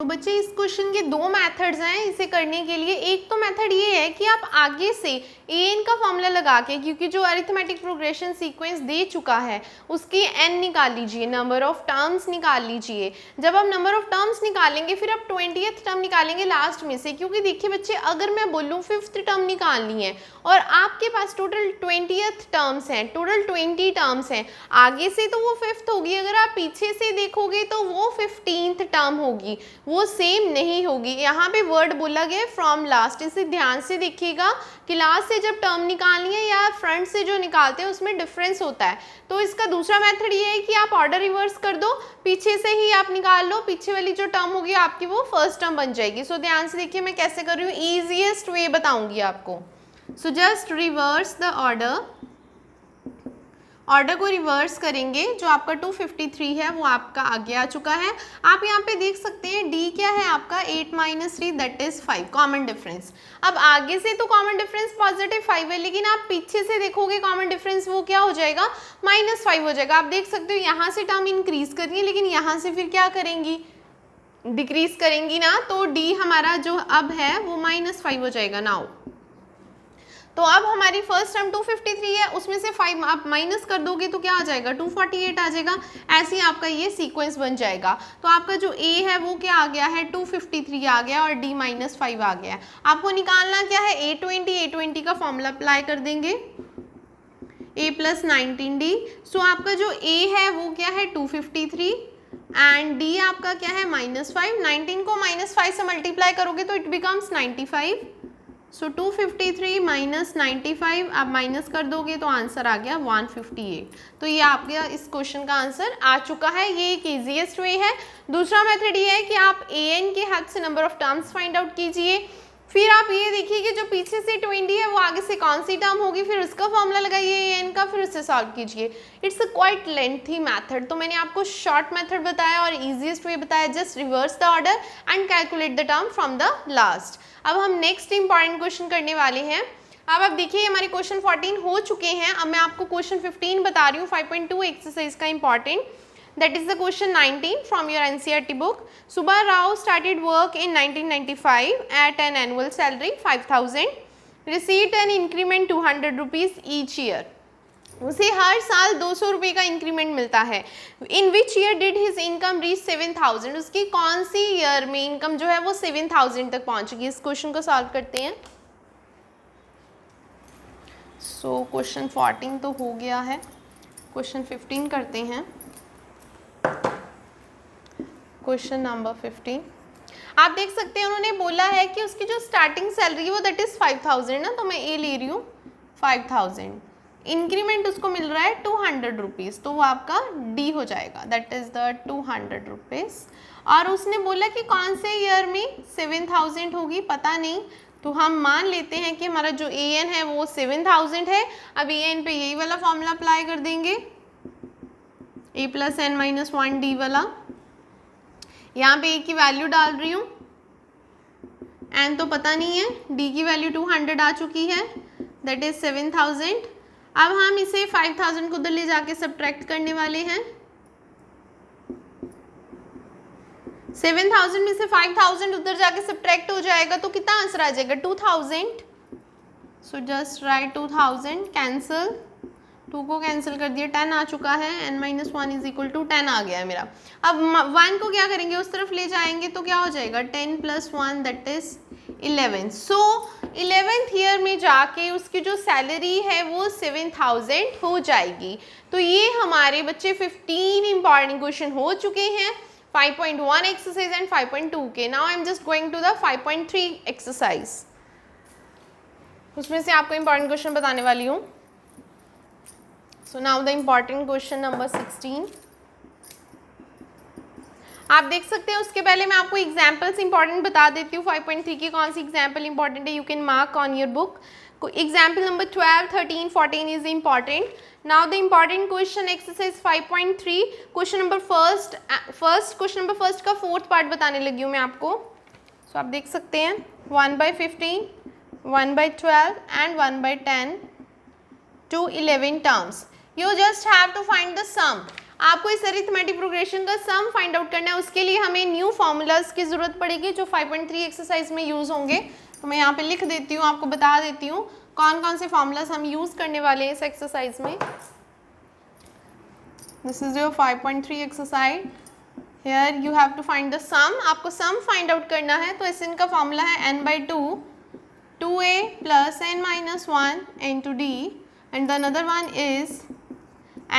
तो बच्चे इस क्वेश्चन के दो मेथड्स हैं इसे करने के लिए। एक तो मेथड ये है कि आप आगे से an का फॉर्मूला लगा के, क्योंकि जो अरिथमेटिक प्रोग्रेशन सीक्वेंस दे चुका है उसकी n निकाल लीजिए, नंबर ऑफ टर्म्स निकाल लीजिए। जब आप नंबर ऑफ टर्म्स निकालेंगे फिर आप 20th टर्म निकालेंगे लास्ट में से, क्योंकि देखिए बच्चे अगर मैं बोलूँ 5th टर्म निकालनी है और आपके पास टोटल 20th टर्म्स हैं, टोटल 20 टर्म्स हैं, आगे से तो वो 5th होगी, अगर आप पीछे से देखोगे तो वो 15th टर्म होगी, वो सेम नहीं होगी। यहाँ पे वर्ड बोला गया फ्रॉम लास्ट, इसे ध्यान से देखिएगा कि लास्ट से जब टर्म निकालनी है या फ्रंट से जो निकालते हैं उसमें डिफरेंस होता है। तो इसका दूसरा मेथड ये है कि आप ऑर्डर रिवर्स कर दो, पीछे से ही आप निकाल लो, पीछे वाली जो टर्म होगी आपकी वो फर्स्ट टर्म बन जाएगी। सो ध्यान से देखिए मैं कैसे कर रही हूँ, ईजिएस्ट वे बताऊंगी आपको। So just reverse the order को रिवर्स करेंगे, जो आपका 253 है वो आपका आगे आ चुका है। आप यहाँ पे देख सकते हैं d क्या है आपका 8 - 3 दैट इज 5, कॉमन डिफरेंस। अब आगे से तो कॉमन डिफरेंस पॉजिटिव 5 है, लेकिन आप पीछे से देखोगे कॉमन डिफरेंस वो क्या हो जाएगा, -5 हो जाएगा। आप देख सकते हो यहाँ से टर्म इंक्रीज कर रही है, लेकिन यहाँ से फिर क्या करेंगी, डिक्रीज करेंगी ना, तो d हमारा जो अब है वो -5 हो जाएगा। नाउ तो अब हमारी फर्स्ट टर्म 253 है, उसमें से 5 आप माइनस कर दोगे तो क्या आ जाएगा, 248 आ जाएगा। ऐसे ही आपका ये सीक्वेंस बन जाएगा। तो आपका जो a है वो क्या आ गया है, 253 आ गया और d -5 आ गया है। आपको निकालना क्या है, a20 का फॉर्मूला अप्लाई कर देंगे, a + 19d। सो आपका जो a है वो क्या है 253 एंड d आपका क्या है -5। 19 को -5 से मल्टीप्लाई करोगे तो इट बिकम्स 95। सो 253 - 95 आप माइनस कर दोगे तो आंसर आ गया 158। तो ये आपका इस क्वेश्चन का आंसर आ चुका है। ये एक ईजीएस्ट वे है। दूसरा मेथड ये है कि आप an के हेल्प से number of terms find out कीजिए। फिर आप ये देखिए कि जो पीछे से 20 है वो आगे से कौन सी टर्म होगी, फिर उसका फॉर्मूला लगाइए an का, फिर उससे सॉल्व कीजिए। It's a quite lengthy method, तो मैंने आपको शॉर्ट मेथड बताया और ईजीएस्ट वे बताया। Just reverse the order and calculate the term from the last. अब हम नेक्स्ट इंपॉर्टेंट क्वेश्चन करने वाले हैं। अब आप देखिए हमारे क्वेश्चन 14 हो चुके हैं। अब मैं आपको क्वेश्चन 15 बता रही हूँ 5.2 एक्सरसाइज का important. That is the question 19 from your NCERT book. Subha Rao started work in 1995 at an annual salary 5,000, received an increment 200 rupees each year. उसे हर साल 200 रुपये का इंक्रीमेंट मिलता है। In which year did his income reach 7,000, उसकी कौन सी year में income जो है वो 7,000 तक पहुंचेगी। इस क्वेश्चन को सॉल्व करते हैं। सो क्वेश्चन 14 तो हो गया है, क्वेश्चन 15 करते हैं। क्वेश्चन नंबर 15 आप देख सकते हैं, उन्होंने बोला है कि उसकी जो स्टार्टिंग सैलरी है वो दैट इज 5,000 ना, तो मैं ए ले रही हूँ 5,000। इंक्रीमेंट उसको मिल रहा है 200 रुपीज़, तो वो आपका डी हो जाएगा, दैट इज द 200 रुपीज़। और उसने बोला कि कौन से ईयर में 7,000 होगी, पता नहीं, तो हम मान लेते हैं कि हमारा जो ए एन है वो 7,000 है। अब ए एन पे यही वाला फॉर्मूला अप्लाई कर देंगे, a + n - 1 d वाला। यहाँ पे a की वैल्यू डाल रही हूँ, n तो पता नहीं है, d की वैल्यू 200 आ चुकी है, दैट इज 7,000। अब हम इसे 5,000 को उधर ले जाके सब्ट्रैक्ट करने वाले हैं। 7,000 में से 5,000 उधर जाके सब्ट्रैक्ट हो जाएगा तो कितना आंसर आ जाएगा, 2,000। सो जस्ट राइट 2,000, कैंसिल, 2 को कैंसिल कर दिया, 10 आ चुका है, n - 1 = 10 आ गया है मेरा। अब 1 को क्या करेंगे, उस तरफ ले जाएंगे तो क्या हो जाएगा, 10 + 1 that is 11। So 11th year में जाके उसकी जो सैलरी है वो 7,000 हो जाएगी। तो ये हमारे बच्चे 15 इंपॉर्टेंट क्वेश्चन हो चुके हैं 5.1 एक्सरसाइज एंड 5.2 के। Now I am just going to the 5.3 exercise, उसमें से आपको इंपॉर्टेंट क्वेश्चन बताने वाली हूँ। So now the important question number 16. आप देख सकते हैं, उसके पहले मैं आपको एग्जाम्पल्स इंपॉर्टेंट बता देती हूँ 5.3 की कौन सी एग्जाम्पल इंपॉर्टेंट है। You can mark on your book. Example number 12, 13, 14 is important. Now the important question exercise 5.3, question number question number first का 4th पार्ट बताने लगी हूँ मैं आपको। आप देख सकते हैं 1/15, 1/12 and 1/10 to 11 terms. You just have to find the sum. आपको इस अरिथमेटिक प्रोग्रेशन का सम फाइंड आउट करना है, उसके लिए हमें न्यू फॉर्मूलाज की जरूरत पड़ेगी जो 5.3 एक्सरसाइज में यूज होंगे। तो मैं यहाँ पे लिख देती हूँ, आपको बता देती हूँ कौन कौन से फॉर्मूलाज हम यूज करने वाले हैं इस एक्सरसाइज में। This is your 5.3 exercise. Here you have to find the sum, आपको सम फाइंड आउट करना है। तो इस इनका फॉर्मूला है n/2 2a plus n minus 1 into d and the another one is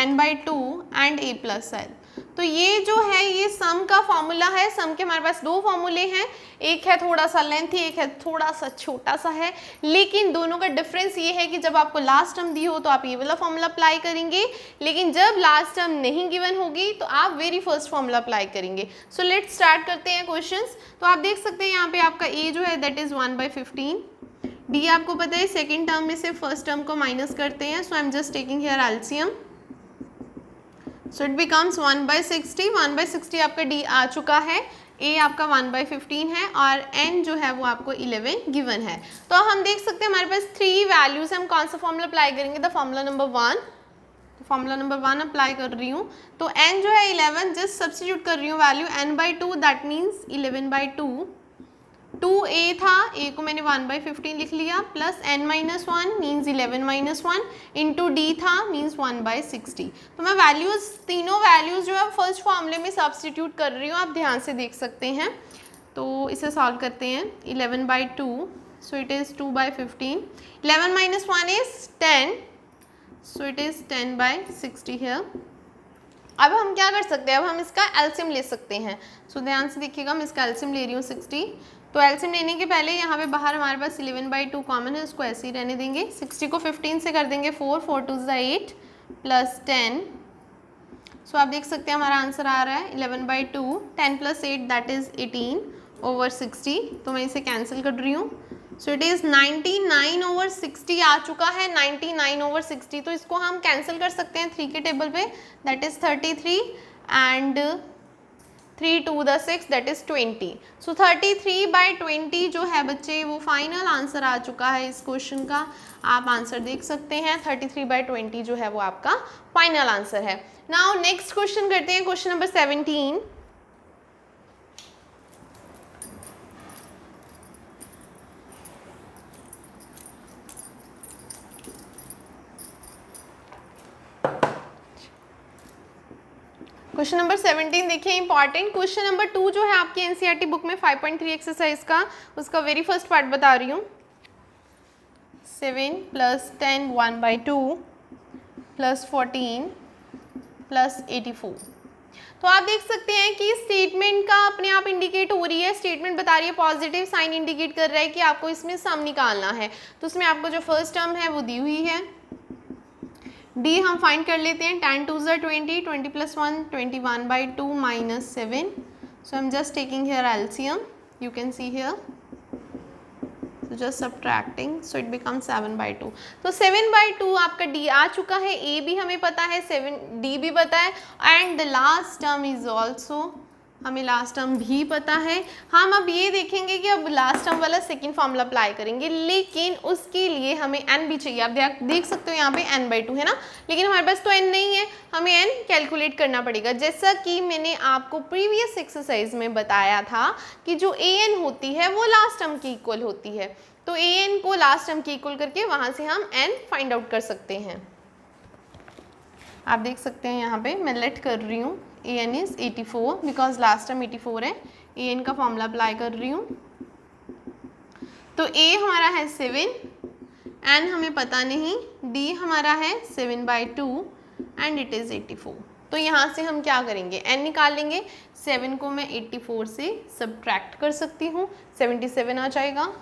n/2 and a plus l। तो ये जो है ये सम का फॉर्मूला है। सम के हमारे पास दो फॉर्मूले हैं, एक है थोड़ा सा लेंथी, एक है थोड़ा सा छोटा सा है, लेकिन दोनों का डिफरेंस ये है कि जब आपको लास्ट टर्म दी हो तो आप ये वाला फॉर्मूला अप्लाई करेंगे, लेकिन जब लास्ट टर्म नहीं गिवन होगी तो आप वेरी फर्स्ट फॉर्मूला अप्लाई करेंगे। सो लेट्स स्टार्ट करते हैं क्वेश्चंस। तो आप देख सकते हैं यहाँ पे आपका a जो है दैट इज 1/15, डी आपको पता है सेकेंड टर्म में से फर्स्ट टर्म को माइनस करते हैं। So I am just taking here LCM, so it becomes 1/60। 1/60 आपका डी आ चुका है, ए आपका 1/15 है और एन जो है वो आपको 11 गिवन है। तो हम देख सकते हैं हमारे पास 3 वैल्यूज, हम कौन सा फॉर्मूला अप्लाई करेंगे, the formula number 1। Formula number 1 apply कर रही हूँ। तो एन जो है 11, जस्ट सब्स्टिट्यूट कर रही हूँ value, n/2 that means 11/2। 2a था, a को मैंने 1/15 लिख लिया, plus n-1 means 11-1 into D था मीन्स 1/60। तो मैं वैल्यूज, तीनों वैल्यूज जो है फर्स्ट फॉर्मूले में सब्स्टिट्यूट कर रही हूँ, आप ध्यान से देख सकते हैं। तो इसे सॉल्व करते हैं। 11/2, सो it is 2/15, 11 - 1 is 10, so it is 10/60 here. अब हम क्या कर सकते हैं, अब हम इसका एलसीएम ले सकते हैं। सो ध्यान से देखिएगा, मैं इसका एलसीएम ले रही हूँ 60। तो एलसीएम लेने के पहले यहाँ पे बाहर हमारे पास 11/2 कॉमन है, उसको ऐसे ही रहने देंगे। 60 को 15 से कर देंगे 4, 4 2 = 8 प्लस 10। सो आप देख सकते हैं हमारा आंसर आ रहा है 11/2, 10 + 8 दैट इज़ 18/60। तो मैं इसे कैंसिल कर रही हूँ। सो इट इज़ 99/60 आ चुका है, 99/60। तो इसको हम कैंसिल कर सकते हैं 3 के टेबल पे, that is 33 and 3 2 = 6 that is 20। सो 33/20 जो है बच्चे वो फाइनल आंसर आ चुका है इस क्वेश्चन का। आप आंसर देख सकते हैं, 33/20 जो है वो आपका फाइनल आंसर है। नाउ नेक्स्ट क्वेश्चन करते हैं, क्वेश्चन नंबर 17। क्वेश्चन नंबर 17 देखिए, इंपॉर्टेंट क्वेश्चन नंबर 2 जो है आपकी एनसीईआरटी बुक में 5.3 एक्सरसाइज का, उसका वेरी फर्स्ट पार्ट बता रही हूँ। 7 + 10 1/2 + 14 + 84। तो आप देख सकते हैं कि स्टेटमेंट का अपने आप इंडिकेट हो रही है, स्टेटमेंट बता रही है, पॉजिटिव साइन इंडिकेट कर रहा है कि आपको इसमें सम निकालना है। तो उसमें आपको जो फर्स्ट टर्म है वो दी हुई है, डी हम फाइंड कर लेते हैं। 10 2 = 20, 20 + 1 21/2 - 7। सो I am just taking here LCM, you can see here, so just subtracting, so it becomes 7/2। तो 7/2 आपका डी आ चुका है, ए भी हमें पता है, 7 डी भी पता है, and the last term is also, हमें लास्ट टर्म भी पता है। हम अब ये देखेंगे कि अब लास्ट टर्म वाला सेकंड फॉर्मूला अप्लाई करेंगे, लेकिन उसके लिए हमें n भी चाहिए। आप देख सकते हो यहाँ पे n/2 है ना, लेकिन हमारे पास तो n नहीं है, हमें n कैलकुलेट करना पड़ेगा। जैसा कि मैंने आपको प्रीवियस एक्सरसाइज में बताया था कि जो an होती है वो लास्ट टर्म की इक्वल होती है, तो an को लास्ट टर्म की इक्वल करके वहाँ से हम n फाइंड आउट कर सकते हैं। आप देख सकते हैं यहाँ पे मैं लेट कर रही हूँ, an is 84 because last term 84 है, an का फॉर्मूला अप्लाई कर रही हूँ। तो a हमारा है 7, n हमें पता नहीं, d हमारा है 7/2 एंड इट इज़ 84। तो यहाँ से हम क्या करेंगे, n निकाल लेंगे। 7 को मैं 84 से सब्ट्रैक्ट कर सकती हूँ, 77 आ जाएगा।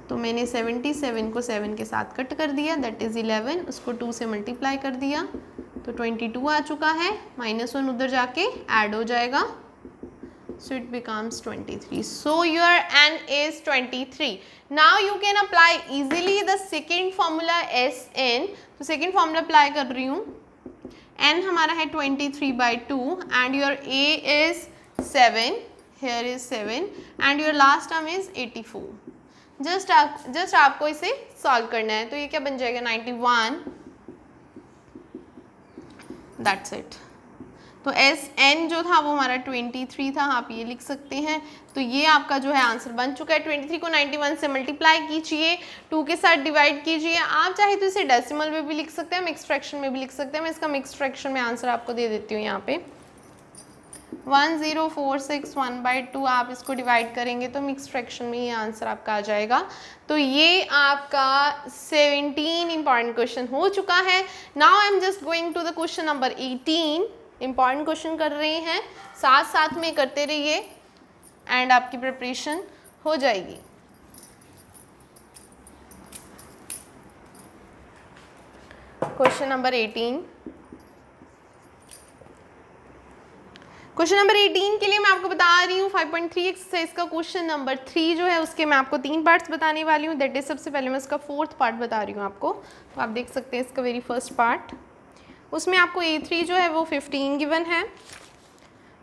तो मैंने 77 को 7 के साथ कट कर दिया, दैट इज़ 11, उसको 2 से मल्टीप्लाई कर दिया तो 22 आ चुका है, -1 उधर जाके ऐड हो जाएगा, सो it becomes 23। So your n is 23। Now you can apply easily the second formula Sn। तो सेकेंड फॉर्मूला अप्लाई कर रही हूँ, n हमारा है 23/2 and your a is 7, here is 7 and your last term is 84। Just आपको इसे solve करना है। तो ये क्या बन जाएगा, 91 दैट्स इट। तो एस एन जो था वो हमारा 23 था, आप ये लिख सकते हैं। तो ये आपका जो है आंसर बन चुका है। 23 को 91 से मल्टीप्लाई कीजिए, 2 के साथ डिवाइड कीजिए। आप चाहे तो इसे डेसिमल में भी लिख सकते हैं, मिक्स फ्रैक्शन में भी लिख सकते हैं। मैं इसका मिक्स फ्रैक्शन में आंसर आपको दे देती हूँ यहाँ पे 1046(1/2) आप इसको डिवाइड करेंगे तो मिक्स फ्रैक्शन में ये आंसर आपका आ जाएगा। तो ये आपका 17 इंपॉर्टेंट क्वेश्चन हो चुका है। Now I am just going to the question number 18। Important question कर रहे हैं, साथ साथ में करते रहिए एंड आपकी प्रिपरेशन हो जाएगी। Question number 18। क्वेश्चन नंबर 18 के लिए मैं आपको बता रही हूँ 5.3 एक्सरसाइज का क्वेश्चन नंबर 3 जो है उसके मैं आपको 3 पार्ट्स बताने वाली हूँ। दैट इज सबसे पहले मैं इसका 4th पार्ट बता रही हूँ आपको। तो आप देख सकते हैं इसका वेरी फर्स्ट पार्ट, उसमें आपको A3 जो है वो 15 गिवन है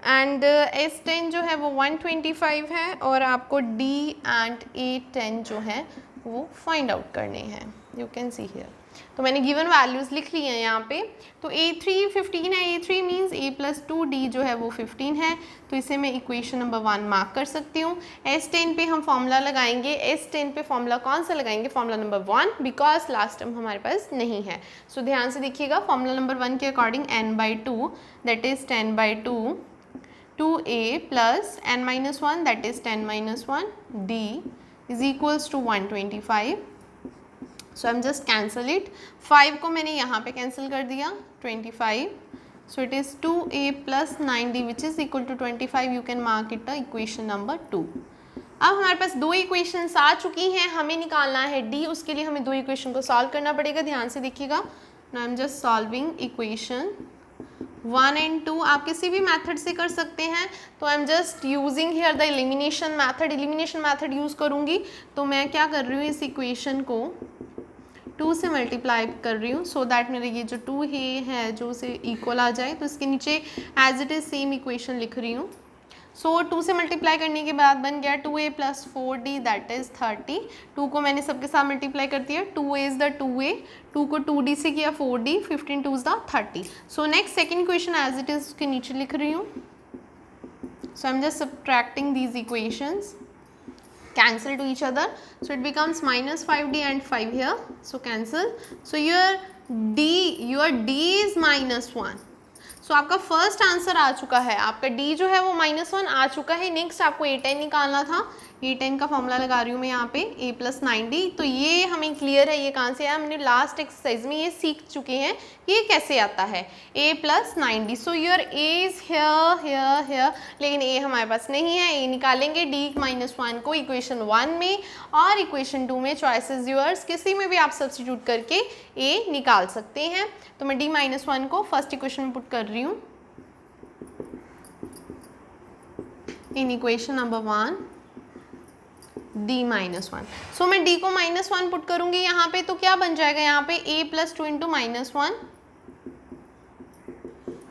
एंड S10 जो है वो 125 है और आपको D एंड A10 जो है वो फाइंड आउट करने हैं। You can see here. तो मैंने गिवन वैल्यूज़ लिख ली हैं यहाँ पे। तो A3 15 है, A3 मीन्स A+2D जो है वो 15 है। तो इसे मैं इक्वेशन नंबर 1 मार्क कर सकती हूँ। S10 पे हम फॉर्मूला लगाएंगे। S10 पे फॉर्मूला कौन सा लगाएंगे? Formula number 1, because last term हमारे पास नहीं है। सो ध्यान से देखिएगा, फॉर्मूला नंबर 1 के according n/2 that is 10/2 2a plus n-1 that is 10-1 d is equals to 125। So I am just cancel it. 5 को मैंने यहाँ पे कैंसिल कर दिया, 25। So it is 2a plus 9d which is equal to 25। You can mark it the equation number 2। अब हमारे पास 2 equations आ चुकी हैं, हमें निकालना है d। उसके लिए हमें 2 इक्वेशन को सॉल्व करना पड़ेगा। ध्यान से देखिएगा। Now I am just solving equation 1 and 2। आप किसी भी मेथड से कर सकते हैं। तो आई am just using here the elimination method. Elimination method use करूँगी तो मैं क्या कर रही हूँ, इस इक्वेशन को 2 से मल्टीप्लाई कर रही हूँ सो दैट मेरे ये जो 2 है जो उसे इक्वल आ जाए। तो इसके नीचे as it is same equation लिख रही हूँ। सो 2 से मल्टीप्लाई करने के बाद बन गया 2a plus 4d that is 30। 2 को मैंने सबके साथ मल्टीप्लाई कर दिया, 2a इज़ द 2a, 2 को 2d से किया 4d, 15 2 is the 30। So next second equation as it is उसके नीचे लिख रही हूँ। So I am just subtracting these equations, cancel to each other, so it becomes minus 5d and 5 here, so cancel. So your d is -1। सो आपका first answer आ चुका है, आपका d जो है वो -1 आ चुका है। नेक्स्ट आपको A10 निकालना था। A10 का फॉर्मूला लगा रही हूँ मैं यहाँ पे, a प्लस 9d। तो ये हमें क्लियर है ये कहाँ से आया, हमने लास्ट एक्सरसाइज में ये सीख चुके हैं कि ये कैसे आता है, a plus 9d। So your a is here, लेकिन a हमारे पास नहीं है। a निकालेंगे d-1 को इक्वेशन 1 में और इक्वेशन 2 में, चॉइस इज योर्स, किसी में भी आप सब्सटीट्यूट करके a निकाल सकते हैं। तो मैं d-1 को फर्स्ट इक्वेशन में पुट कर रही हूँ इन इक्वेशन नंबर 1 d-1। सो मैं d को -1 पुट करूंगी यहाँ पे, तो क्या बन जाएगा यहाँ पे a plus 2 into -1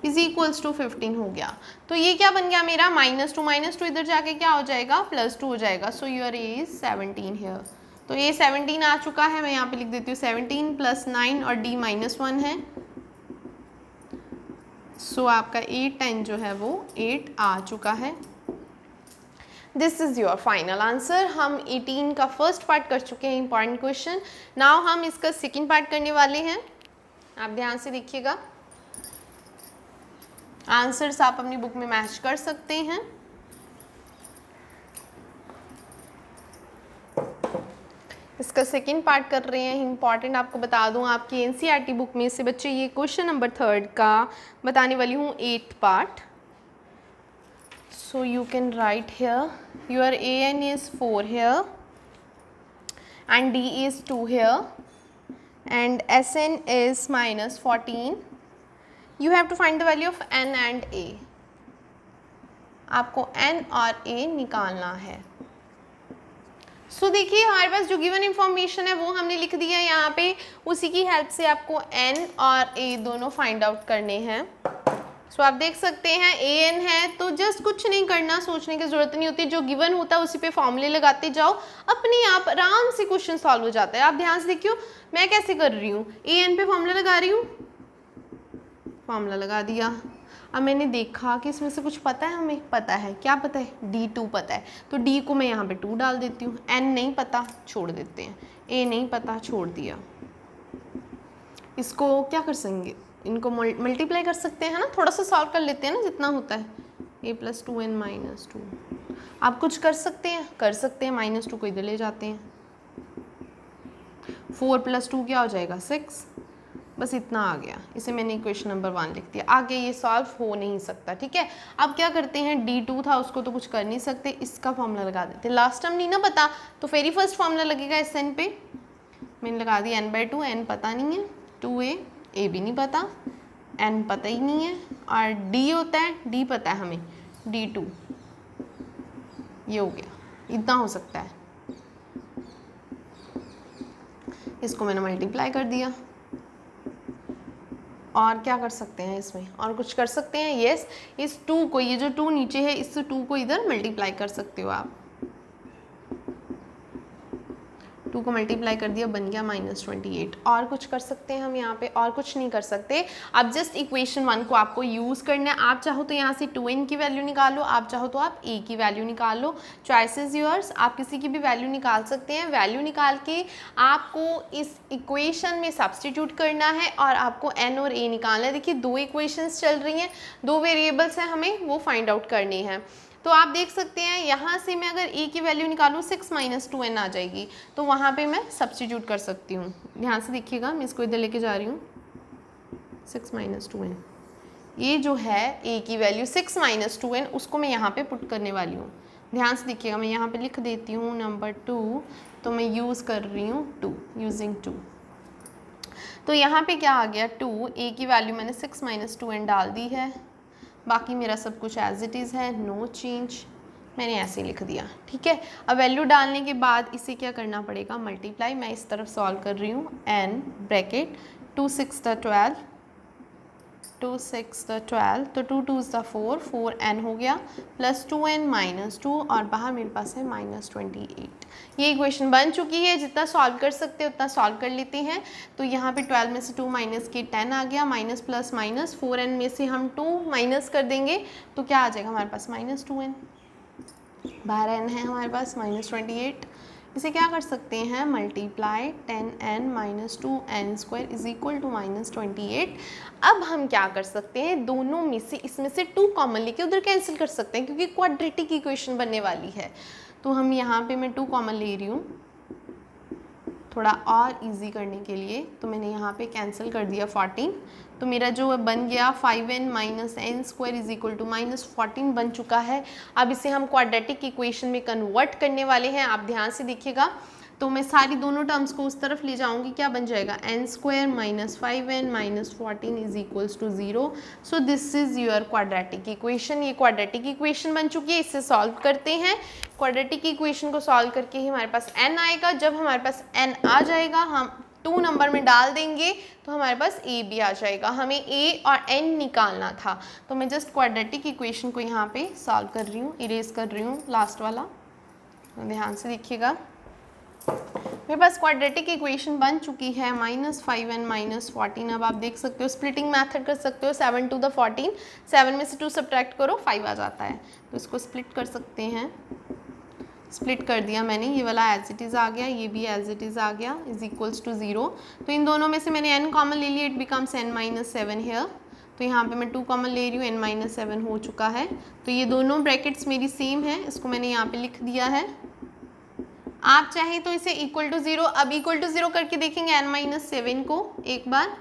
is equals to 15 हो गया। तो ये क्या बन गया मेरा, -2 इधर जाके क्या हो जाएगा, +2 हो जाएगा। So your a is 17 here. तो ये 17 आ चुका है, मैं यहाँ पे लिख देती हूँ 17 + 9 और d-1 है। सो आपका 8 जो है वो 8 आ चुका है। This is your final answer. हम 18 का फर्स्ट पार्ट कर चुके हैं, इंपॉर्टेंट क्वेश्चन। नाउ हम इसका सेकेंड पार्ट करने वाले हैं। आप ध्यान से देखिएगा, आंसर्स आप अपनी बुक में मैच कर सकते हैं। इसका सेकेंड पार्ट कर रहे हैं, इंपॉर्टेंट आपको बता दूं, आपकी एनसीईआरटी बुक में से बच्चे ये क्वेश्चन नंबर 3 का बताने वाली हूँ 8th part. So you can write here your an is 4 here and d is 2 here and sn is -14. You have to find the value of n and a. आपको n और a निकालना है। सो देखिए हमारे पास जो गिवन इंफॉर्मेशन है वो हमने लिख दिया है यहाँ पे, उसी की हेल्प से आपको n और a दोनों फाइंड आउट करने हैं। सो आप देख सकते हैं an है, तो जस्ट कुछ नहीं करना, सोचने की ज़रूरत नहीं होती, जो गिवन होता है उसी पे फॉर्मूले लगाते जाओ, अपने आप आराम से क्वेश्चन सॉल्व हो जाता है। आप ध्यान से देखियो मैं कैसे कर रही हूँ, an पे फॉर्मूला लगा रही हूँ, फॉर्मूला लगा दिया। अब मैंने देखा कि इसमें से कुछ पता है, हमें पता है, क्या पता है, D2 पता है, तो D को मैं यहाँ पे 2 डाल देती हूँ। N नहीं पता, छोड़ देते हैं। A नहीं पता, छोड़ दिया। इसको क्या कर सकेंगे, इनको मल्टीप्लाई कर सकते हैं ना, थोड़ा सा सॉल्व कर लेते हैं ना जितना होता है। A + 2n - 2 आप कुछ कर सकते हैं, -2 को इधर ले जाते हैं। 4 + 2 क्या हो जाएगा, 6। बस इतना आ गया, इसे मैंने इक्वेशन नंबर 1 लिख दिया। आगे ये सॉल्व हो नहीं सकता, ठीक है। अब क्या करते हैं, D2 था उसको तो कुछ कर नहीं सकते, इसका फॉर्मूला लगा देते हैं। लास्ट टर्म नहीं ना पता तो वेरी फर्स्ट फॉर्मूला लगेगा SN पे। मैंने लगा दिया n/2, n पता नहीं है, 2a, a भी नहीं पता, n पता ही नहीं है, और d होता है, d पता है हमें, D2। ये हो गया, इतना हो सकता है। इसको मैंने मल्टीप्लाई कर दिया। और क्या कर सकते हैं इसमें, और कुछ कर सकते हैं, यस। इस 2 को, ये जो 2 नीचे है, इस 2 को इधर मल्टीप्लाई कर सकते हो आप। 2 को मल्टीप्लाई कर दिया, बन गया -28। और कुछ कर सकते हैं हम यहाँ पे, और कुछ नहीं कर सकते। अब जस्ट इक्वेशन 1 को आपको यूज़ करना है। आप चाहो तो यहाँ से 2n की वैल्यू निकालो, आप चाहो तो आप a की वैल्यू निकाल लो, चॉइस इज़ योर्स। आप किसी की भी वैल्यू निकाल सकते हैं। वैल्यू निकाल के आपको इस इक्वेशन में सब्सटीट्यूट करना है और आपको n और a निकालना है। देखिए 2 इक्वेशंस चल रही हैं, 2 वेरिएबल्स हैं, हमें वो फाइंड आउट करनी है। तो आप देख सकते हैं यहाँ से मैं अगर a की वैल्यू निकालूँ 6 - 2n आ जाएगी, तो वहाँ पे मैं सब्सटीट्यूट कर सकती हूँ। ध्यान से देखिएगा, मैं इसको इधर लेके जा रही हूँ। 6 - 2n, ये जो है a की वैल्यू 6 - 2n, उसको मैं यहाँ पे पुट करने वाली हूँ। ध्यान से देखिएगा, मैं यहाँ पे लिख देती हूँ नंबर 2, तो मैं यूज़ कर रही हूँ 2, यूजिंग 2। तो यहाँ पे क्या आ गया, 2, a की वैल्यू मैंने 6 - 2n डाल दी है। बाकी मेरा सब कुछ एज इट इज़ है, नो चेंज, मैंने ऐसे ही लिख दिया, ठीक है। अब वैल्यू डालने के बाद इसे क्या करना पड़ेगा, मल्टीप्लाई। मैं इस तरफ सॉल्व कर रही हूँ, n ब्रैकेट 2 6 12, 2 6 12, तो 2 2 4, 4n हो गया, प्लस 2n - 2, और बाहर मेरे पास है -28। ये इक्वेशन बन चुकी है। जितना सॉल्व कर सकते हैं उतना सॉल्व कर लेते हैं। तो यहाँ पे 12 में से 2 माइनस के 10 आ गया, माइनस प्लस माइनस, 4n में से हम 2 माइनस कर देंगे तो क्या आ जाएगा हमारे पास, -2n। बाहर n है हमारे पास -28। इसे क्या कर सकते हैं, multiply 10n - 2n² is equal to -28। अब हम क्या कर सकते हैं, दोनों में से इसमें से 2 कॉमन लेके उधर कैंसिल कर सकते हैं, क्योंकि क्वाड्रेटिक इक्वेशन बनने वाली है। तो हम यहाँ पे मैं 2 कॉमन ले रही हूँ थोड़ा और इजी करने के लिए। तो मैंने यहाँ पे कैंसिल कर दिया 14, तो मेरा जो बन गया 5n - n² is equal to -14 बन चुका है। अब इसे हम क्वाड्रेटिक इक्वेशन में कन्वर्ट करने वाले हैं। आप ध्यान से देखिएगा, तो मैं सारी दोनों टर्म्स को उस तरफ ले जाऊंगी। क्या बन जाएगा, n² - 5n - 14 is equals to 0। So this is your quadratic equation. ये क्वाड्रेटिक इक्वेशन बन चुकी है। इसे सॉल्व करते हैं। क्वाड्रेटिक इक्वेशन को सॉल्व करके ही हमारे पास n आएगा। जब हमारे पास n आ जाएगा, हम 2 नंबर में डाल देंगे तो हमारे पास a भी आ जाएगा। हमें a और n निकालना था, तो मैं जस्ट क्वाड्रेटिक इक्वेशन को यहाँ पे सॉल्व कर रही हूँ, इरेज कर रही हूँ लास्ट वाला। ध्यान से देखिएगा, मेरे पास क्वाड्रेटिक इक्वेशन बन चुकी है, -5n - 14। अब आप देख सकते हो, स्प्लिटिंग मेथड कर सकते हो, 7 to the 14, 7 में से 2 सब्ट्रैक्ट करो, 5 आ जाता है, तो इसको स्प्लिट कर सकते हैं। स्प्लिट कर दिया मैंने, ये वाला एज इट इज़ आ गया, ये भी एज इट इज़ आ गया, इज इक्वल्स टू 0। तो इन दोनों में से मैंने n कॉमन ले लिया, इट बिकम्स n - 7 हेयर। तो यहाँ पे मैं 2 कॉमन ले रही हूँ, n - 7 हो चुका है। तो ये दोनों ब्रैकेट्स मेरी सेम है, इसको मैंने यहाँ पे लिख दिया है। आप चाहें तो इसे इक्वल टू 0, अब इक्वल टू 0 करके देखेंगे n - 7 को एक बार,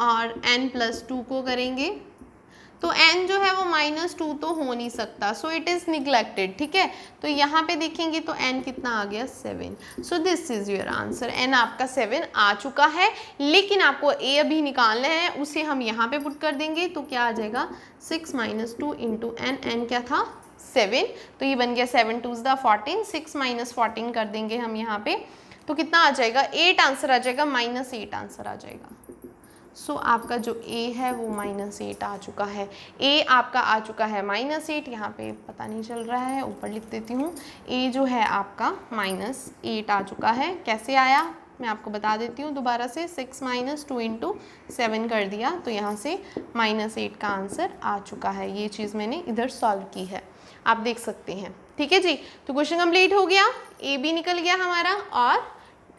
और n + 2 को करेंगे, तो n जो है वो -2 तो हो नहीं सकता, सो इट इज़ निगलेक्टेड, ठीक है। तो यहाँ पे देखेंगे तो n कितना आ गया, 7। So this is your answer, n आपका 7 आ चुका है। लेकिन आपको a अभी निकालना है, उसे हम यहाँ पे पुट कर देंगे, तो क्या आ जाएगा, 6 - 2 × n, n क्या था, 7, तो ये बन गया 7 2 = 14, 6 - 14 कर देंगे हम यहाँ पे, तो कितना आ जाएगा, 8 आंसर आ जाएगा, -8 आंसर आ जाएगा। सो आपका जो a है वो -8 आ चुका है। a आपका आ चुका है -8, यहाँ पे पता नहीं चल रहा है, ऊपर लिख देती हूँ। a जो है आपका -8 आ चुका है। कैसे आया, मैं आपको बता देती हूँ दोबारा से, 6 माइनस 2 इंटू 7 कर दिया, तो यहाँ से -8 का आंसर आ चुका है। ये चीज़ मैंने इधर सॉल्व की है, आप देख सकते हैं। ठीक है जी, तो क्वेश्चन कंप्लीट हो गया, ए भी निकल गया हमारा और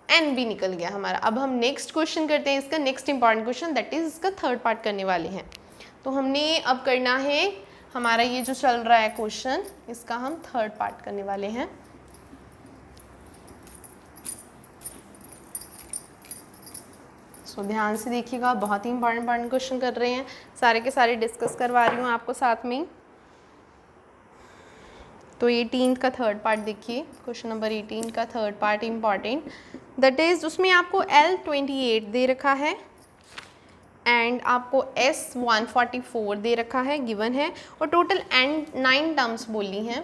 एन भी निकल गया हमारा। अब हम नेक्स्ट क्वेश्चन करते हैं, इसका next important question, that is इसका थर्ड पार्ट करने वाले हैं। तो हमने अब करना है हमारा ये जो चल रहा है क्वेश्चन, इसका हम थर्ड पार्ट करने वाले हैं। सो ध्यान से देखिएगा, बहुत ही इंपॉर्टेंट क्वेश्चन कर रहे हैं, सारे के सारे डिस्कस करवा रही हूँ आपको साथ में। तो 18 का थर्ड पार्ट देखिए, क्वेश्चन नंबर 18 का third part important, that is उसमें आपको L28 दे रखा है एंड आपको S144 दे रखा है, गिवन है, और टोटल 9 टर्म्स बोली हैं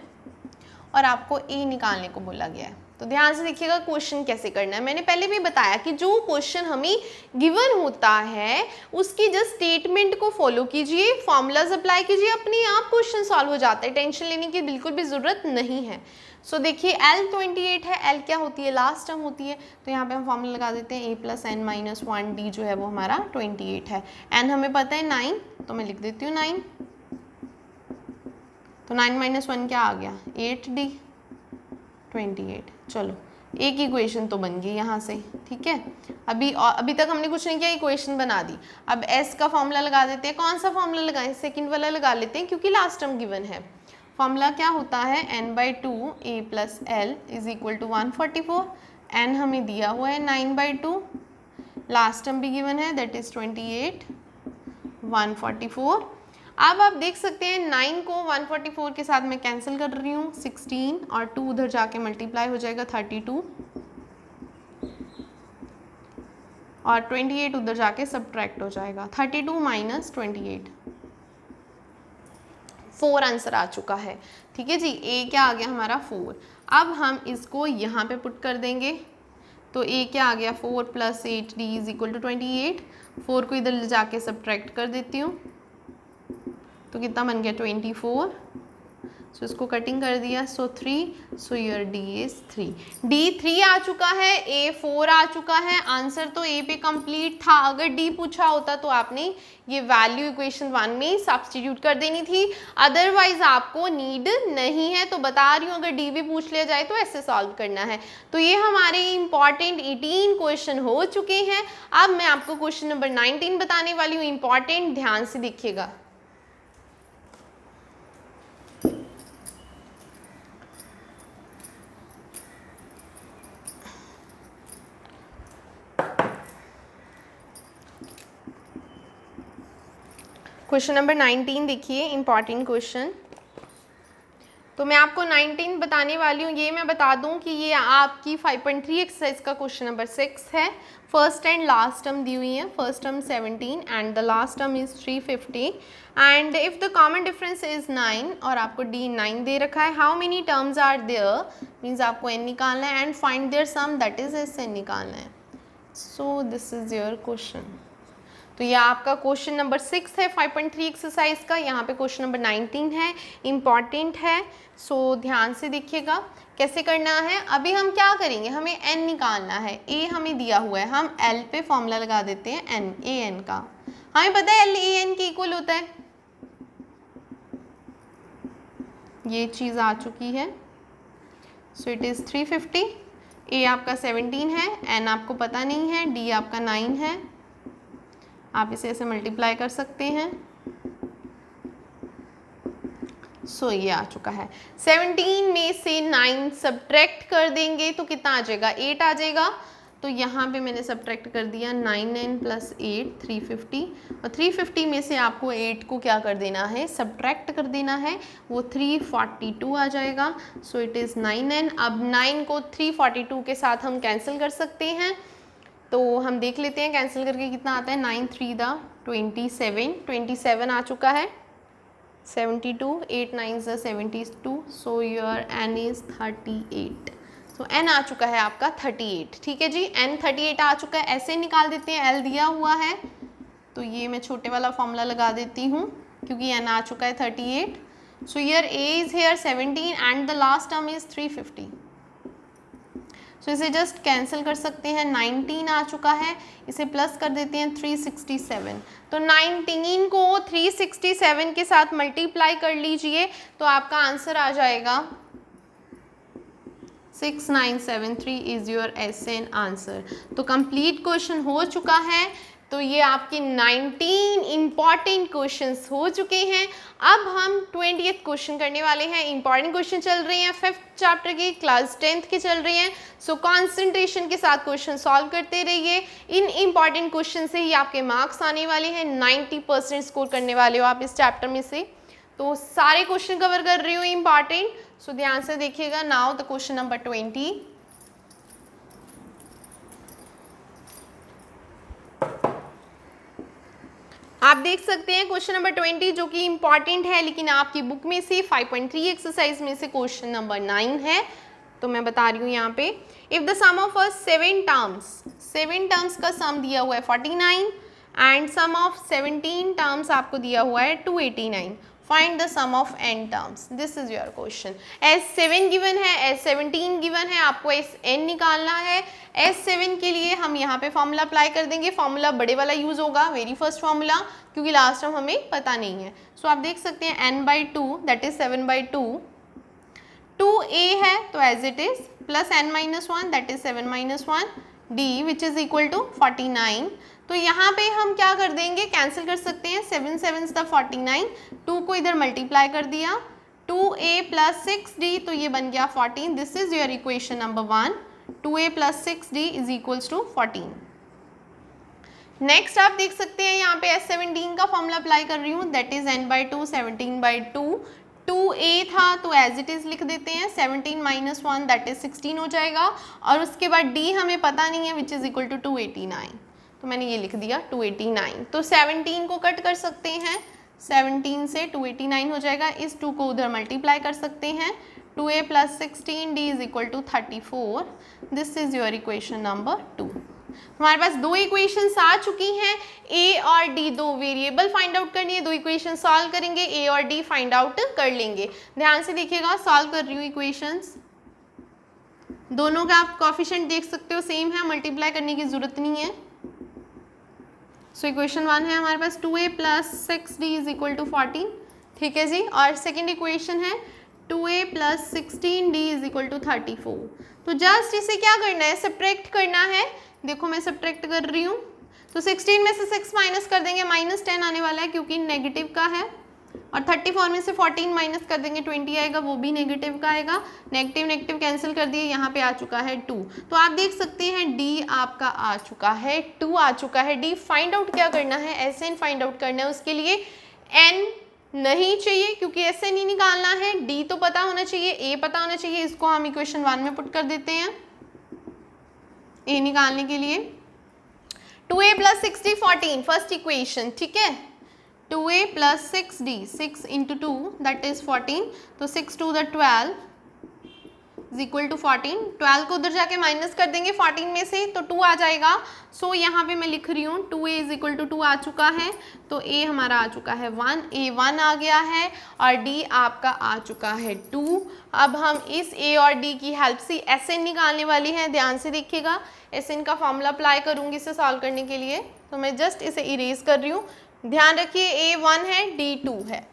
और आपको A निकालने को बोला गया है। तो ध्यान से देखिएगा क्वेश्चन कैसे करना है। मैंने पहले भी बताया कि जो क्वेश्चन हमें गिवन होता है उसकी जस्ट स्टेटमेंट को फॉलो कीजिए, फॉर्मूलाज अप्लाई कीजिए, अपने आप क्वेश्चन सॉल्व हो जाता है, टेंशन लेने की बिल्कुल भी ज़रूरत नहीं है। सो देखिए L28 है, L क्या होती है, लास्ट टर्म होती है, तो यहाँ पे हम फॉर्मूला लगा देते हैं A + n - 1 D जो है वो हमारा 28 है, n हमें पता है 9, तो मैं लिख देती हूँ 9, तो 9 - 1 क्या आ गया 8D 28। चलो एक इक्वेशन तो बन गई यहाँ से, ठीक है। अभी तक हमने कुछ नहीं किया, इक्वेशन बना दी। अब S का फॉर्मूला लगा देते हैं, कौन सा फॉर्मूला लगाएं, सेकंड वाला लगा लेते हैं क्योंकि लास्ट टर्म गिवन है। फॉर्मूला क्या होता है, n/2 A + L = 144, n हमें दिया हुआ है 9/2, लास्ट टर्म भी गिवन है दैट इज 28, 144। अब आप देख सकते हैं 9 को 144 के साथ मैं कैंसिल कर रही हूँ, 16 और 2 उधर जाके मल्टीप्लाई हो जाएगा 32 और 28 उधर जाके सब्ट्रैक्ट हो जाएगा, 32 - 28, 4 आंसर आ चुका है। ठीक है जी, A क्या आ गया हमारा 4। अब हम इसको यहाँ पे पुट कर देंगे, तो A क्या आ गया 4 + 8D = 28, 4 को इधर ले जाके सब्ट्रैक्ट कर देती हूँ, तो कितना बन गया 24। सो इसको कटिंग कर दिया, सो 3, so your D is 3। D 3 आ चुका है, A 4 आ चुका है, आंसर तो A पे कंप्लीट था। अगर D पूछा होता तो आपने ये वैल्यू इक्वेशन 1 में सब्स्टिट्यूट कर देनी थी, अदरवाइज आपको नीड नहीं है। तो बता रही हूँ अगर D भी पूछ लिया जाए तो ऐसे सॉल्व करना है। तो ये हमारे इंपॉर्टेंट 18 क्वेश्चन हो चुके हैं। अब मैं आपको क्वेश्चन नंबर 19 बताने वाली हूँ, इंपॉर्टेंट, ध्यान से देखिएगा। क्वेश्चन नंबर 19 देखिए, इंपॉर्टेंट क्वेश्चन। तो मैं आपको 19 बताने वाली हूँ। ये मैं बता दूँ कि ये आपकी 5.3 एक्सरसाइज का क्वेश्चन नंबर 6 है। फर्स्ट एंड लास्ट टर्म दी हुई है, first term 17 and the last term is 350 and if the common difference is 9 और आपको D 9 दे रखा है। How many terms are there, means आपको n निकालना है and find their sum that is SN निकालना है। So this is your question. तो यह आपका क्वेश्चन नंबर 6 है 5.3 एक्सरसाइज का। यहाँ पे क्वेश्चन नंबर 19 है, इम्पॉर्टेंट है। सो ध्यान से देखिएगा कैसे करना है। अभी हम क्या करेंगे, हमें n निकालना है, a हमें दिया हुआ है, हम l पे फॉर्मूला लगा देते हैं n, an का। हमें पता है l an के इक्वल होता है, ये चीज़ आ चुकी है। सो इट इज़ 350, a आपका 17 है, n आपको पता नहीं है, d आपका 9 है, आप इसे ऐसे मल्टीप्लाई कर सकते हैं। सो ये आ चुका है। 17 में से 9 सब्ट्रैक्ट कर देंगे तो कितना आ जाएगा, 8 आ जाएगा। तो यहाँ पे मैंने सब्ट्रैक्ट कर दिया 9n + 8 350 और 350 में से आपको 8 को क्या कर देना है, सब्ट्रैक्ट कर देना है, वो 342 आ जाएगा। सो इट इज़ 9n। अब 9 को 342 के साथ हम कैंसिल कर सकते हैं, तो हम देख लेते हैं कैंसिल करके कितना आता है। 9 3 दा 27 आ चुका है। 72 8 9 72, सो योर n इज़ 38। तो n आ चुका है आपका 38। ठीक है जी, n 38 आ चुका है। ऐसे निकाल देते हैं, l दिया हुआ है तो ये मैं छोटे वाला फॉर्मूला लगा देती हूँ क्योंकि n आ चुका है 38। So your a is here 17 and the last term is 350। सो इसे जस्ट कैंसिल कर सकते हैं, 19 आ चुका है, इसे प्लस कर देते हैं 367। तो 19 को 367 के साथ मल्टीप्लाई कर लीजिए तो आपका आंसर आ जाएगा 6973 इज़ योर SN आंसर। तो कंप्लीट क्वेश्चन हो चुका है। तो ये आपके 19 इंपॉर्टेंट क्वेश्चंस हो चुके हैं। अब हम 20th क्वेश्चन करने वाले हैं। इंपॉर्टेंट क्वेश्चन चल रहे हैं 5th चैप्टर के, क्लास 10th के चल रहे हैं। सो कॉन्सेंट्रेशन के साथ क्वेश्चन सॉल्व करते रहिए। इन इंपॉर्टेंट क्वेश्चन से ही आपके मार्क्स आने वाले हैं, 90% स्कोर करने वाले हो आप इस चैप्टर में से। तो सारे क्वेश्चन कवर कर रही हूँ इंपॉर्टेंट, सो ध्यान से देखिएगा। Now the question number 20। आप देख सकते हैं क्वेश्चन नंबर 20 जो कि इंपॉर्टेंट है, लेकिन आपकी बुक में से 5.3 एक्सरसाइज में से क्वेश्चन नंबर 9 है। तो मैं बता रही हूँ यहाँ पे, if the sum of a 7 terms का सम दिया हुआ है 49 एंड सम ऑफ 17 टर्म्स आपको दिया हुआ है 289, find the sum of n terms. This is your question. S7 given है, S17 गिवन है, आपको Sn निकालना है। S7 के लिए हम यहाँ पे फॉर्मूला अप्लाई कर देंगे। फॉर्मूला बड़े वाला यूज होगा, वेरी फर्स्ट फॉर्मूला, क्योंकि लास्ट टाइम हमें पता नहीं है। सो आप देख सकते हैं n/2 दैट इज 7/2, 2a है तो as it is, plus n-1 that is 7-1, d which is equal to 49। तो यहाँ पे हम क्या कर देंगे, कैंसिल कर सकते हैं, 7 7 द 49, 2 को इधर मल्टीप्लाई कर दिया, 2a प्लस 6d, तो ये बन गया 14। This is your equation number 1, 2a plus 6d is equals to 14। Next आप देख सकते हैं यहाँ पे S17 का फॉर्मूला अप्लाई कर रही हूँ, दैट इज n/2 17/2, 2a था तो एज इट इज लिख देते हैं, 17-1 दैट इज 16 हो जाएगा, और उसके बाद d हमें पता नहीं है विच इज इक्वल टू 289, तो मैंने ये लिख दिया 289। तो 17 को कट कर सकते हैं, 17 से 289 हो जाएगा, इस 2 को उधर मल्टीप्लाई कर सकते हैं, 2a plus 16d is equal to 34। This is your equation number 2। हमारे पास दो इक्वेशंस आ चुकी हैं, a और d, दो वेरिएबल फाइंड आउट करनी है, दो इक्वेशन सॉल्व करेंगे, a और d फाइंड आउट कर लेंगे। ध्यान से देखिएगा, सॉल्व कर रही हूँ इक्वेशंस, दोनों का आप कोएफिशिएंट देख सकते हो सेम है, मल्टीप्लाई करने की जरूरत नहीं है। सो इक्वेशन 1 है हमारे पास 2a plus 6d is equal to 14, ठीक है जी, और सेकेंड इक्वेशन है 2a plus 16d is equal to 34। तो जस्ट इसे क्या करना है, सब्ट्रैक्ट करना है। देखो मैं सब्ट्रैक्ट कर रही हूँ, तो 16 में से 6 माइनस कर देंगे, -10 आने वाला है क्योंकि नेगेटिव का है, और 34 में से 14 माइनस कर देंगे 20 आएगा, वो भी नेगेटिव का आएगा, नेगेटिव नेगेटिव कैंसिल कर दिए, यहाँ पे आ चुका है 2। तो आप देख सकते हैं d आपका आ चुका है 2 आ चुका है। d फाइंड आउट क्या करना है, SN फाइंड आउट करना है, उसके लिए n नहीं चाहिए क्योंकि SN ही निकालना है, d तो पता होना चाहिए, a पता होना चाहिए, इसको हम इक्वेशन 1 में पुट कर देते हैं a निकालने के लिए। 2a plus 6d 14 first equation, ठीक है, 2a plus 6d 6 into 2 that is 14, तो 6 2 द 12 इज इक्वल टू 14, 12 को उधर जाके माइनस कर देंगे 14 में से तो 2 आ जाएगा। सो यहाँ पे मैं लिख रही हूँ 2a इज इक्वल टू 2 आ चुका है, तो a हमारा आ चुका है 1, a 1 आ गया है, और d आपका आ चुका है 2। अब हम इस a और d की हेल्प से SN निकालने वाली हैं। ध्यान से देखिएगा, SN का फॉर्मूला अप्लाई करूँगी इसे सॉल्व करने के लिए, तो मैं जस्ट इसे इरेज कर रही हूँ। ध्यान रखिए a 1 है d 2 है,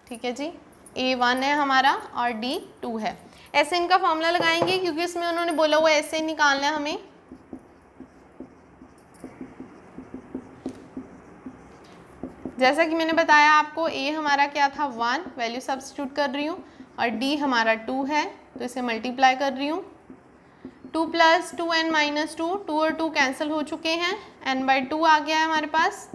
ठीक है जी, a 1 है हमारा और d 2 है। SN का फॉर्मूला लगाएंगे क्योंकि इसमें उन्होंने बोला हुआ SN निकालना है हमें। जैसा कि मैंने बताया आपको, a हमारा क्या था 1, वैल्यू सब्स्टिट्यूट कर रही हूँ, और d हमारा 2 है तो इसे मल्टीप्लाई कर रही हूँ। 2 प्लस 2n माइनस 2, 2 और 2 कैंसिल हो चुके हैं, n/2 आ गया है हमारे पास,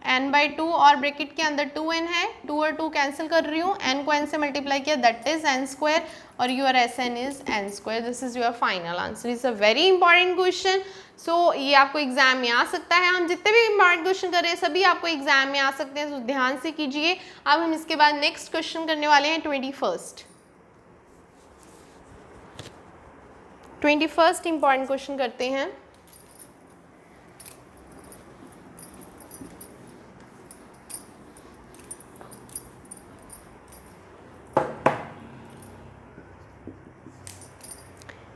n/2 और ब्रैकेट के अंदर 2n है, 2 और 2 कैंसिल कर रही हूँ, n को n से मल्टीप्लाई किया दैट इज n², और your SN is n²। This is your final answer. Is a very important question. सो ये आपको एग्जाम में आ सकता है, हम जितने भी इंपॉर्टेंट क्वेश्चन कर रहे हैं सभी आपको एग्जाम में आ सकते हैं, तो ध्यान से कीजिए। अब हम इसके बाद नेक्स्ट क्वेश्चन करने वाले हैं 21st इंपॉर्टेंट क्वेश्चन करते हैं।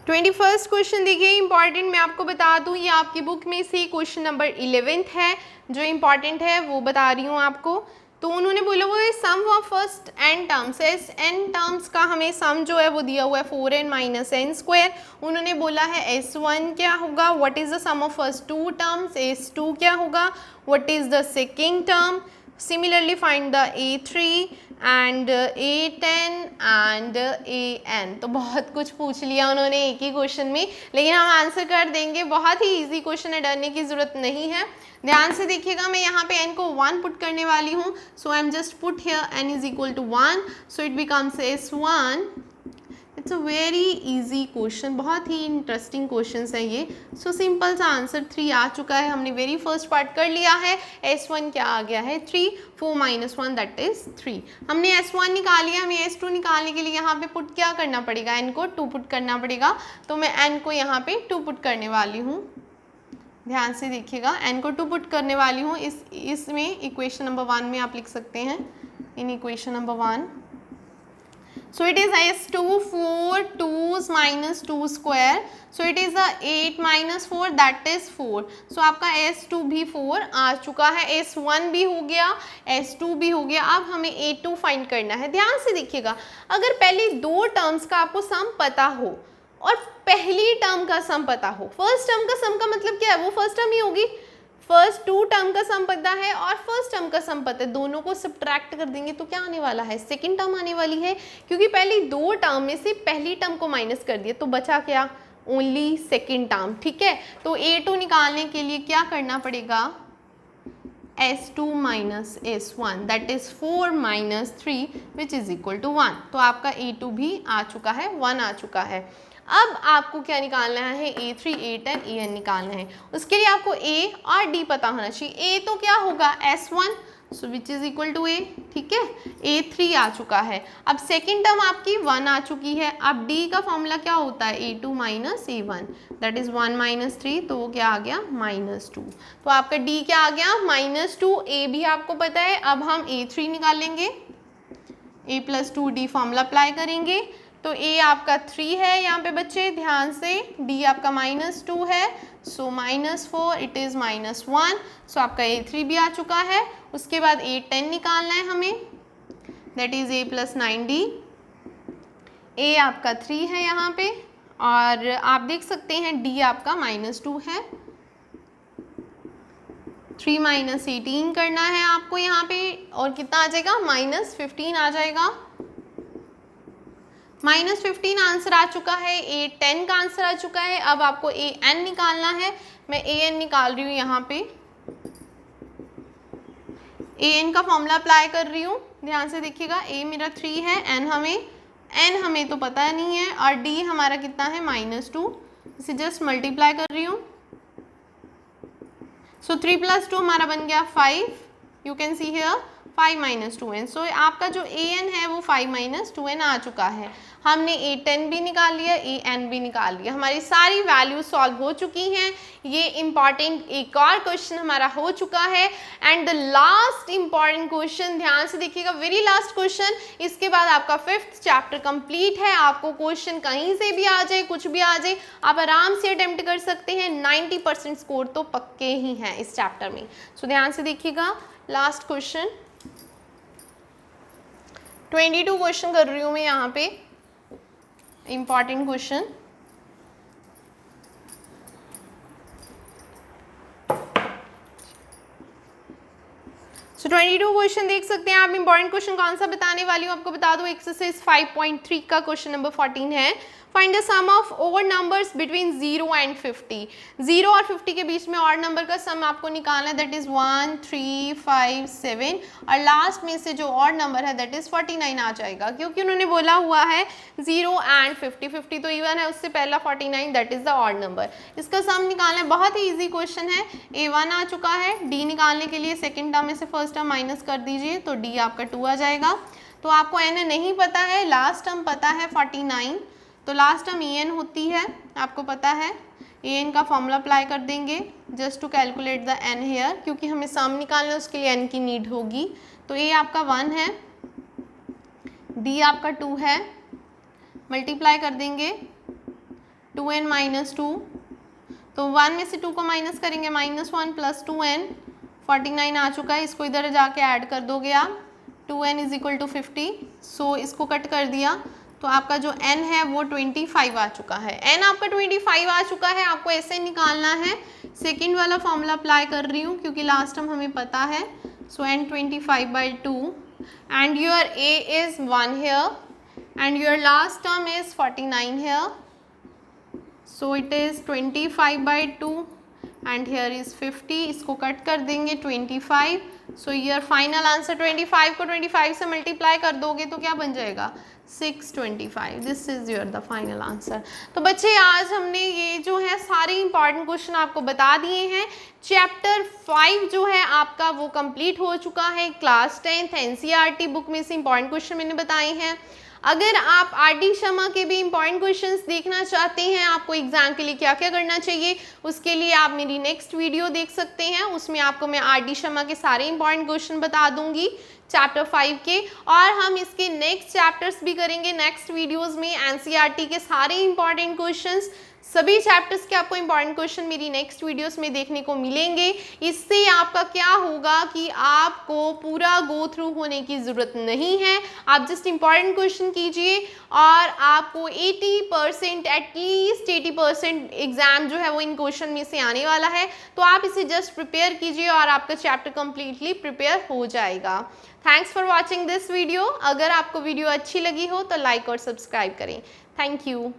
21st क्वेश्चन देखिए इंपॉर्टेंट, मैं आपको बता दूं ये आपकी बुक में से क्वेश्चन नंबर 11th है जो इंपॉर्टेंट है वो बता रही हूँ आपको। तो उन्होंने बोला वो sum of first n terms, n terms का हमें सम जो है वो दिया हुआ है 4n माइनस एन स्क्वायर। उन्होंने बोला है S1 क्या होगा, what is the sum of first two terms, S2 क्या होगा, what is the second term, similarly find the A3 and A10 and AN। तो बहुत कुछ पूछ लिया उन्होंने एक ही क्वेश्चन में, लेकिन हम आंसर कर देंगे। बहुत ही इजी क्वेश्चन है, डरने की ज़रूरत नहीं है। ध्यान से देखिएगा, मैं यहाँ पे n को 1 पुट करने वाली हूँ, so I am just put here n is equal to 1, so it becomes S1। It's a very easy question, बहुत ही इंटरेस्टिंग क्वेश्चन है ये। सो सिंपल सा आंसर 3 आ चुका है, हमने वेरी फर्स्ट पार्ट कर लिया है। S1 क्या आ गया है 3, 4 माइनस 1 दैट इज 3। हमने S1 निकाल लिया, हमें S2 निकालने के लिए यहाँ पे पुट क्या करना पड़ेगा, n को 2 पुट करना पड़ेगा। तो मैं n को यहाँ पे 2 पुट करने वाली हूँ। ध्यान से देखिएगा, n को 2 पुट करने वाली हूँ इसमें इक्वेशन नंबर 1 में आप लिख सकते हैं, in equation number 1। So it is S2 4 2's minus 2 square, so it is a 8 minus 4 that is 4। so आपका S2 भी 4 आ चुका है, S1 भी हो गया, S2 भी हो गया। अब हमें A2 फाइंड करना है। ध्यान से देखिएगा, अगर पहली दो टर्म्स का आपको सम पता हो और पहली टर्म का सम पता हो, फर्स्ट टर्म का सम का मतलब क्या है, वो फर्स्ट टर्म ही होगी। फर्स्ट टू टर्म का सम पता है और फर्स्ट टर्म का सम पता है, दोनों को सब्ट्रैक्ट कर देंगे तो क्या आने वाला है, सेकंड टर्म आने वाली है, क्योंकि पहली दो टर्म में से पहली टर्म को माइनस कर दिया तो बचा क्या, ओनली सेकंड टर्म। ठीक है, तो A2 निकालने के लिए क्या करना पड़ेगा, S2 minus S1 that is 4 minus 3 which is equal to 1। तो आपका A2 भी आ चुका है, 1 आ चुका है। अब आपको क्या निकालना है, A3 A10 AN निकालना है। उसके लिए आपको A और D पता होना चाहिए। A तो क्या होगा S1, so which is equal to A। ठीक है, A3 आ चुका है। अब सेकेंड टर्म आपकी 1 आ चुकी है। अब D का फॉर्मूला क्या होता है, A2 minus A1 that is 1 minus 3, तो वो क्या आ गया -2। तो आपका D क्या आ गया -2। A भी आपको पता है। अब हम A3 निकालेंगे, A plus 2D formula apply करेंगे तो A आपका 3 है यहाँ पे बच्चे, ध्यान से। D आपका -2 है, सो -4 इट इज़ -1। सो आपका A3 भी आ चुका है। उसके बाद A10 निकालना है हमें, that is A plus 9D। A आपका 3 है यहाँ पे और आप देख सकते हैं D आपका -2 है। 3 माइनस 18 करना है आपको यहाँ पे, और कितना आ जाएगा, -15 आ जाएगा। -15 आंसर आ चुका है, A10 का आंसर आ चुका है। अब आपको AN निकालना है। मैं AN निकाल रही हूँ यहाँ पे, AN का फॉर्मूला अप्लाई कर रही हूँ। ध्यान से देखिएगा, A मेरा 3 है, N हमें तो पता नहीं है, और D हमारा कितना है -2। इसे जस्ट मल्टीप्लाई कर रही हूँ। सो 3 + 2 हमारा बन गया 5। You can see here 5 - 2n। सो आपका जो AN है वो 5 - 2n आ चुका है। हमने A10 भी निकाल लिया, AN भी निकाल लिया, हमारी सारी वैल्यू सॉल्व हो चुकी हैं। ये इम्पॉर्टेंट एक और क्वेश्चन हमारा हो चुका है। And the last important question, ध्यान से देखिएगा, वेरी लास्ट क्वेश्चन। इसके बाद आपका 5th चैप्टर कंप्लीट है। आपको क्वेश्चन कहीं से भी आ जाए, कुछ भी आ जाए, आप आराम से अटेम्प्ट कर सकते हैं। 90% स्कोर तो पक्के ही हैं इस चैप्टर में। सो ध्यान से देखिएगा, लास्ट क्वेश्चन 22 क्वेश्चन कर रही हूँ मैं यहाँ पे, इम्पॉर्टेंट क्वेश्चन। सो 22 क्वेश्चन देख सकते हैं आप। इंपॉर्टेंट क्वेश्चन कौन सा बताने वाली हूँ आपको बता दूँ, एक्सरसाइज 5.3 का क्वेश्चन नंबर 14 है। Find the sum of odd numbers between 0 and 50। 0 और 50 के बीच में ऑड नंबर का सम आपको निकालना है, दैट इज 1 3 5 7, और लास्ट में से जो ऑड नंबर है दैट इज 49 आ जाएगा, क्योंकि उन्होंने बोला हुआ है 0 एंड 50। 50 तो इवन है, उससे पहला 49 that is the odd number. इसका सम निकालना है, बहुत ही ईजी क्वेश्चन है। A1 आ चुका है। D निकालने के लिए सेकेंड टर्म में से फर्स्ट टर्म माइनस कर दीजिए तो D आपका 2 आ जाएगा। तो आपको N नहीं पता है, लास्ट टर्म पता है 49, तो लास्ट टर्म EN होती है, आपको पता है। EN का फॉर्मूला अप्लाई कर देंगे just to calculate the N here, क्योंकि हमें सम निकालना है उसके लिए N की नीड होगी। तो A आपका 1 है, D आपका 2 है, मल्टीप्लाई कर देंगे 2n माइनस 2, तो 1 में से 2 को माइनस करेंगे, -1 प्लस 2n 49 आ चुका है, इसको इधर जाके ऐड कर दोगे आप, 2n इज इक्वल टू 50। सो इसको कट कर दिया तो आपका जो n है वो 25 आ चुका है। n आपका 25 आ चुका है, आपको ऐसे निकालना है। सेकेंड वाला फॉर्मूला अप्लाई कर रही हूँ क्योंकि लास्ट टाइम हमें पता है। सो n 25/2 and your a is 1 here and your last term is 49 here. So it is 25/2 and here is 50, इसको कट कर देंगे 25। सो योर फाइनल आंसर 25 को 25 से मल्टीप्लाई कर दोगे तो क्या बन जाएगा 625। This is your the final answer. तो बच्चे आज हमने ये जो है सारे इंपॉर्टेंट क्वेश्चन आपको बता दिए हैं। चैप्टर 5 जो है आपका वो कंप्लीट हो चुका है। क्लास 10th एनसीईआरटी बुक में से इंपॉर्टेंट क्वेश्चन मैंने बताए हैं। अगर आप आर.डी. शर्मा के भी इंपॉर्टेंट क्वेश्चंस देखना चाहते हैं, आपको एग्जाम के लिए क्या क्या करना चाहिए, उसके लिए आप मेरी नेक्स्ट वीडियो देख सकते हैं। उसमें आपको मैं आर.डी. शर्मा के सारे इंपॉर्टेंट क्वेश्चन बता दूंगी चैप्टर 5 के, और हम इसके नेक्स्ट चैप्टर्स भी करेंगे नेक्स्ट वीडियोस में। एनसीईआरटी के सारे इंपॉर्टेंट क्वेश्चंस, सभी चैप्टर्स के आपको इंपॉर्टेंट क्वेश्चन मेरी नेक्स्ट वीडियोस में देखने को मिलेंगे। इससे आपका क्या होगा कि आपको पूरा गो थ्रू होने की ज़रूरत नहीं है, आप जस्ट इंपॉर्टेंट क्वेश्चन कीजिए और आपको 80% एटलीस्ट 80% एग्जाम जो है वो इन क्वेश्चन में से आने वाला है। तो आप इसे जस्ट प्रिपेयर कीजिए और आपका चैप्टर कंप्लीटली प्रिपेयर हो जाएगा। Thanks for watching this video. अगर आपको वीडियो अच्छी लगी हो तो लाइक और सब्सक्राइब करें। Thank you.